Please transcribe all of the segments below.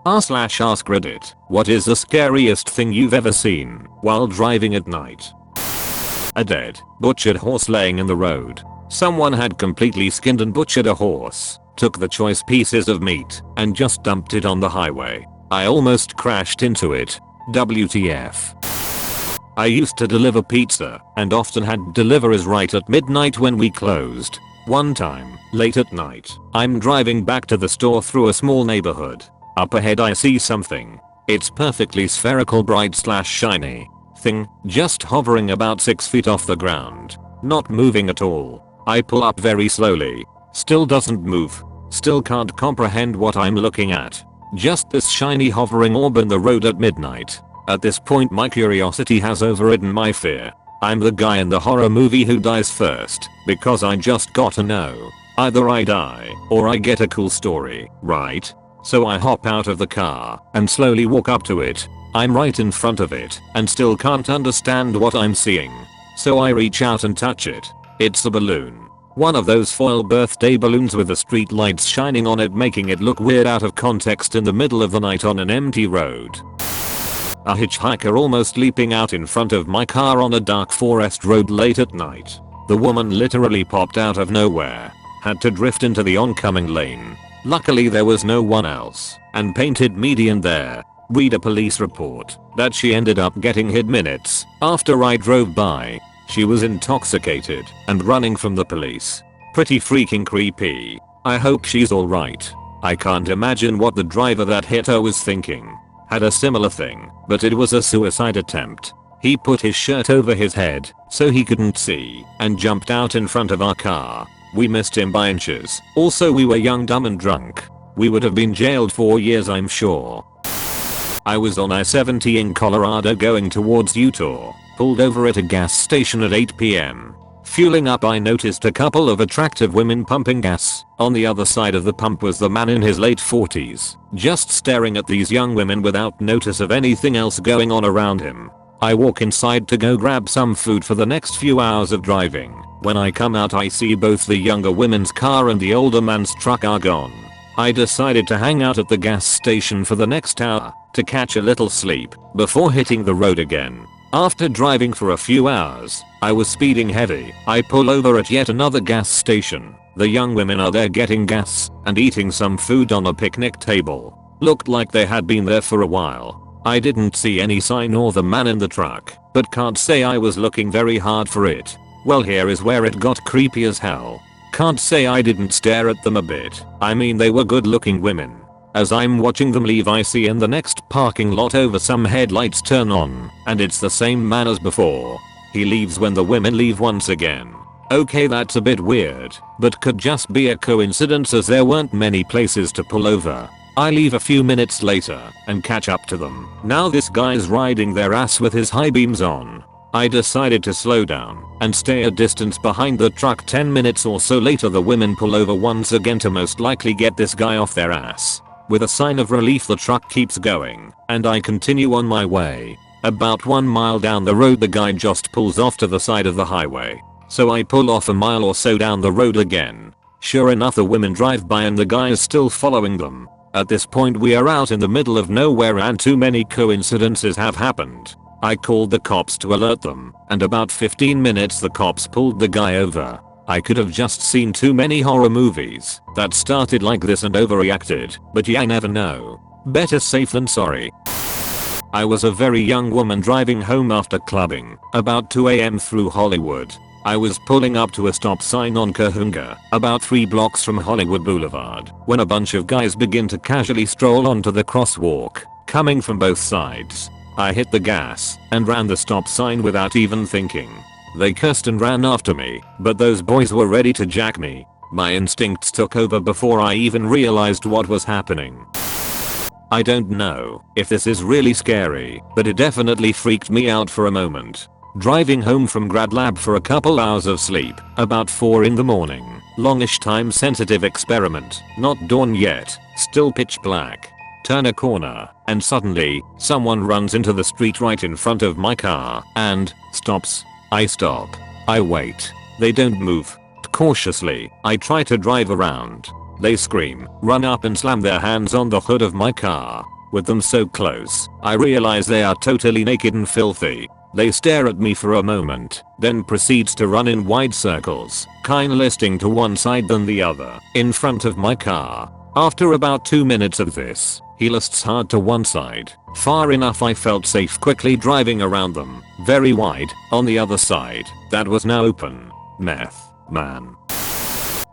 r/AskReddit, what is the scariest thing you've ever seen while driving at night? A dead, butchered horse laying in the road. Someone had completely skinned and butchered a horse, took the choice pieces of meat, and just dumped it on the highway. I almost crashed into it. WTF. I used to deliver pizza and often had deliveries right at midnight when we closed. One time, late at night, I'm driving back to the store through a small neighborhood. Up ahead I see something. It's perfectly spherical, bright/shiny thing, just hovering about 6 feet off the ground. Not moving at all. I pull up very slowly. Still doesn't move. Still can't comprehend what I'm looking at. Just this shiny hovering orb in the road at midnight. At this point my curiosity has overridden my fear. I'm the guy in the horror movie who dies first, because I just gotta know. Either I die, or I get a cool story, right? So I hop out of the car, and slowly walk up to it. I'm right in front of it, and still can't understand what I'm seeing. So I reach out and touch it. It's a balloon. One of those foil birthday balloons with the street lights shining on it, making it look weird out of context in the middle of the night on an empty road. A hitchhiker almost leaping out in front of my car on a dark forest road late at night. The woman literally popped out of nowhere. Had to drift into the oncoming lane. Luckily there was no one else, and painted median there. Read a police report that she ended up getting hit minutes after I drove by. She was intoxicated and running from the police. Pretty freaking creepy. I hope she's alright. I can't imagine what the driver that hit her was thinking. Had a similar thing, but it was a suicide attempt. He put his shirt over his head so he couldn't see and jumped out in front of our car. We missed him by inches. Also we were young, dumb and drunk. We would have been jailed for years, I'm sure. I was on I-70 in Colorado going towards Utah. Pulled over at a gas station at 8 p.m. Fueling up, I noticed a couple of attractive women pumping gas. On the other side of the pump was the man in his late 40s, just staring at these young women without notice of anything else going on around him. I walk inside to go grab some food for the next few hours of driving. When I come out I see both the younger women's car and the older man's truck are gone. I decided to hang out at the gas station for the next hour to catch a little sleep before hitting the road again. After driving for a few hours, I was speeding heavy. I pull over at yet another gas station. The young women are there getting gas and eating some food on a picnic table. Looked like they had been there for a while. I didn't see any sign or the man in the truck, but can't say I was looking very hard for it. Well, here is where it got creepy as hell. Can't say I didn't stare at them a bit. I mean, they were good looking women. As I'm watching them leave I see in the next parking lot over some headlights turn on, and it's the same man as before. He leaves when the women leave once again. Okay, that's a bit weird, but could just be a coincidence as there weren't many places to pull over. I leave a few minutes later and catch up to them. Now this guy's riding their ass with his high beams on. I decided to slow down and stay a distance behind the truck. 10 minutes or so later the women pull over once again to most likely get this guy off their ass. With a sign of relief the truck keeps going, and I continue on my way. About 1 mile down the road the guy just pulls off to the side of the highway. So I pull off a mile or so down the road again. Sure enough the women drive by and the guy is still following them. At this point we are out in the middle of nowhere and too many coincidences have happened. I called the cops to alert them, and about 15 minutes the cops pulled the guy over. I could have just seen too many horror movies that started like this and overreacted, but yeah, I never know. Better safe than sorry. I was a very young woman driving home after clubbing, about 2 a.m. through Hollywood. I was pulling up to a stop sign on Cahuenga, about 3 blocks from Hollywood Boulevard, when a bunch of guys begin to casually stroll onto the crosswalk, coming from both sides. I hit the gas and ran the stop sign without even thinking. They cursed and ran after me, but those boys were ready to jack me. My instincts took over before I even realized what was happening. I don't know if this is really scary, but it definitely freaked me out for a moment. Driving home from grad lab for a couple hours of sleep, about 4 in the morning. Longish time sensitive experiment, not dawn yet, still pitch black. Turn a corner, and suddenly, someone runs into the street right in front of my car, and stops. I stop. I wait. They don't move. Cautiously, I try to drive around. They scream, run up and slam their hands on the hood of my car. With them so close, I realize they are totally naked and filthy. They stare at me for a moment, then proceeds to run in wide circles, kinda listing to one side than the other, in front of my car. After about 2 minutes of this, he lists hard to one side, far enough I felt safe quickly driving around them, very wide, on the other side, that was now open. Meth, man.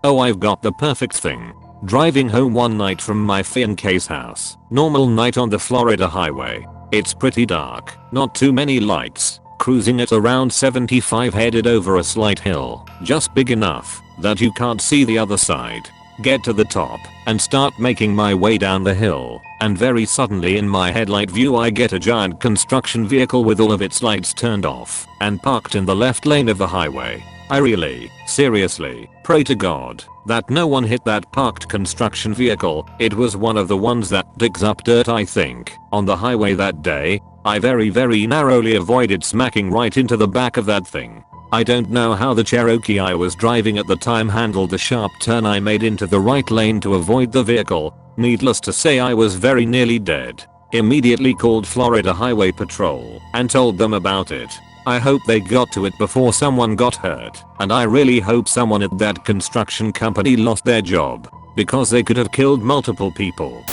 Oh, I've got the perfect thing. Driving home one night from my fiance's house, normal night on the Florida highway. It's pretty dark, not too many lights, cruising at around 75 headed over a slight hill, just big enough that you can't see the other side. Get to the top and start making my way down the hill, and very suddenly in my headlight view I get a giant construction vehicle with all of its lights turned off and parked in the left lane of the highway. I really, seriously, pray to God that no one hit that parked construction vehicle. It was one of the ones that digs up dirt, I think, on the highway that day. I very narrowly avoided smacking right into the back of that thing. I don't know how the Cherokee I was driving at the time handled the sharp turn I made into the right lane to avoid the vehicle. Needless to say, I was very nearly dead. Immediately called Florida Highway Patrol and told them about it. I hope they got to it before someone got hurt, and I really hope someone at that construction company lost their job, because they could have killed multiple people.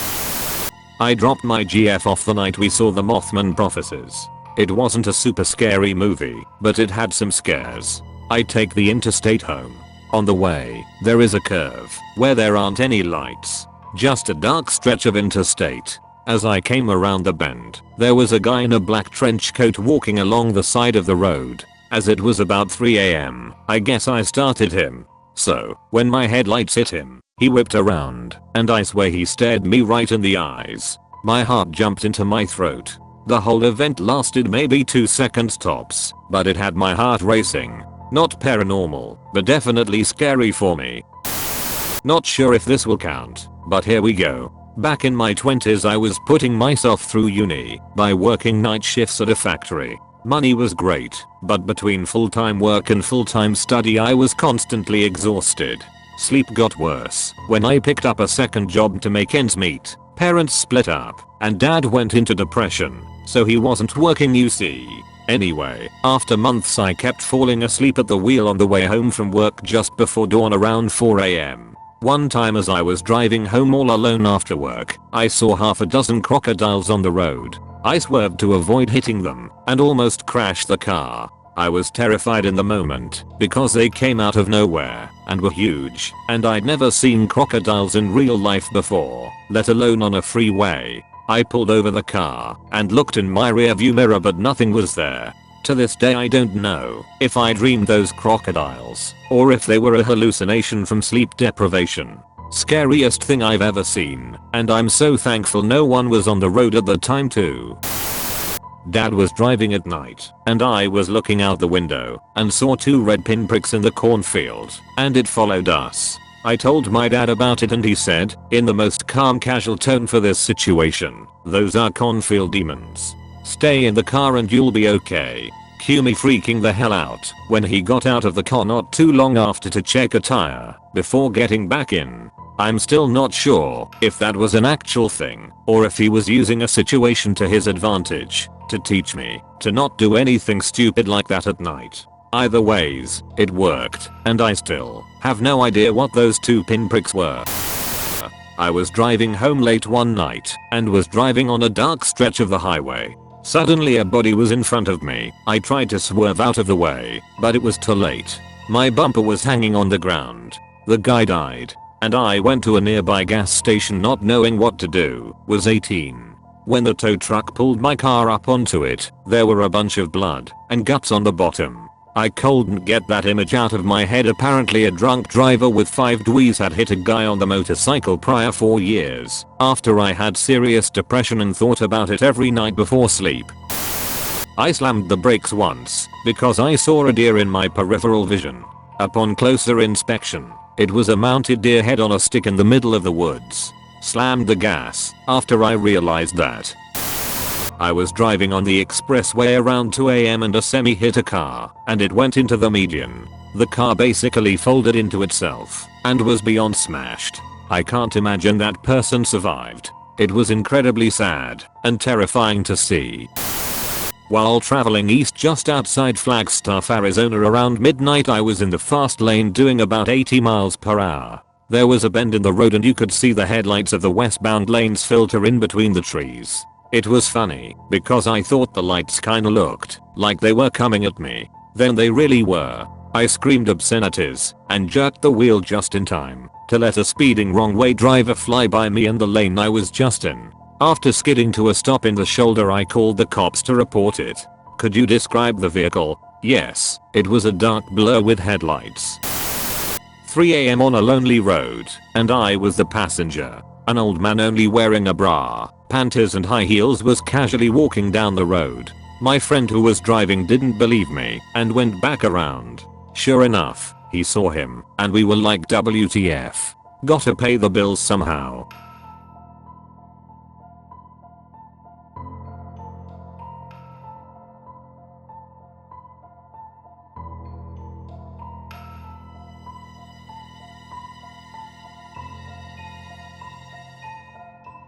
I dropped my GF off the night we saw The Mothman Prophecies. It wasn't a super scary movie, but it had some scares. I take the interstate home. On the way, there is a curve where there aren't any lights, just a dark stretch of interstate. As I came around the bend, there was a guy in a black trench coat walking along the side of the road. As it was about 3 AM, I guess I started him. So, when my headlights hit him, he whipped around, and I swear he stared me right in the eyes. My heart jumped into my throat. The whole event lasted maybe 2 seconds tops, but it had my heart racing. Not paranormal, but definitely scary for me. Not sure if this will count, but here we go. Back in my 20s I was putting myself through uni by working night shifts at a factory. Money was great, but between full-time work and full-time study I was constantly exhausted. Sleep got worse when I picked up a second job to make ends meet. Parents split up, and dad went into depression, so he wasn't working, you see. Anyway, after months I kept falling asleep at the wheel on the way home from work just before dawn around 4 AM. One time as I was driving home all alone after work, I saw half a dozen crocodiles on the road. I swerved to avoid hitting them and almost crashed the car. I was terrified in the moment because they came out of nowhere and were huge, and I'd never seen crocodiles in real life before, let alone on a freeway. I pulled over the car and looked in my rearview mirror, but nothing was there. To this day I don't know if I dreamed those crocodiles or if they were a hallucination from sleep deprivation. Scariest thing I've ever seen, and I'm so thankful no one was on the road at the time too. Dad was driving at night, and I was looking out the window and saw 2 red pinpricks in the cornfield, and it followed us. I told my dad about it and he said, in the most calm casual tone for this situation, "Those are cornfield demons. Stay in the car and you'll be okay." Cue me freaking the hell out when he got out of the car not too long after to check a tire before getting back in. I'm still not sure if that was an actual thing or if he was using a situation to his advantage to teach me to not do anything stupid like that at night. Either ways, it worked, and I still have no idea what those 2 pinpricks were. I was driving home late one night and was driving on a dark stretch of the highway. Suddenly a body was in front of me. I tried to swerve out of the way, but it was too late. My bumper was hanging on the ground. The guy died, and I went to a nearby gas station not knowing what to do. Was 18. When the tow truck pulled my car up onto it, there were a bunch of blood and guts on the bottom. I couldn't get that image out of my head. Apparently a drunk driver with 5 dwees had hit a guy on the motorcycle prior 4 years after I had serious depression and thought about it every night before sleep. I slammed the brakes once because I saw a deer in my peripheral vision. Upon closer inspection, it was a mounted deer head on a stick in the middle of the woods. Slammed the gas after I realized that. I was driving on the expressway around 2 AM and a semi hit a car, and it went into the median. The car basically folded into itself and was beyond smashed. I can't imagine that person survived. It was incredibly sad and terrifying to see. While traveling east just outside Flagstaff, Arizona around midnight, I was in the fast lane doing about 80 miles per hour. There was a bend in the road and you could see the headlights of the westbound lanes filter in between the trees. It was funny because I thought the lights kinda looked like they were coming at me. Then they really were. I screamed obscenities and jerked the wheel just in time to let a speeding wrong-way driver fly by me in the lane I was just in. After skidding to a stop in the shoulder, I called the cops to report it. Could you describe the vehicle? Yes, it was a dark blur with headlights. 3 AM on a lonely road, and I was the passenger. An old man only wearing a bra, panties and high heels was casually walking down the road. My friend who was driving didn't believe me and went back around. Sure enough, he saw him, and we were like WTF. Gotta pay the bills somehow.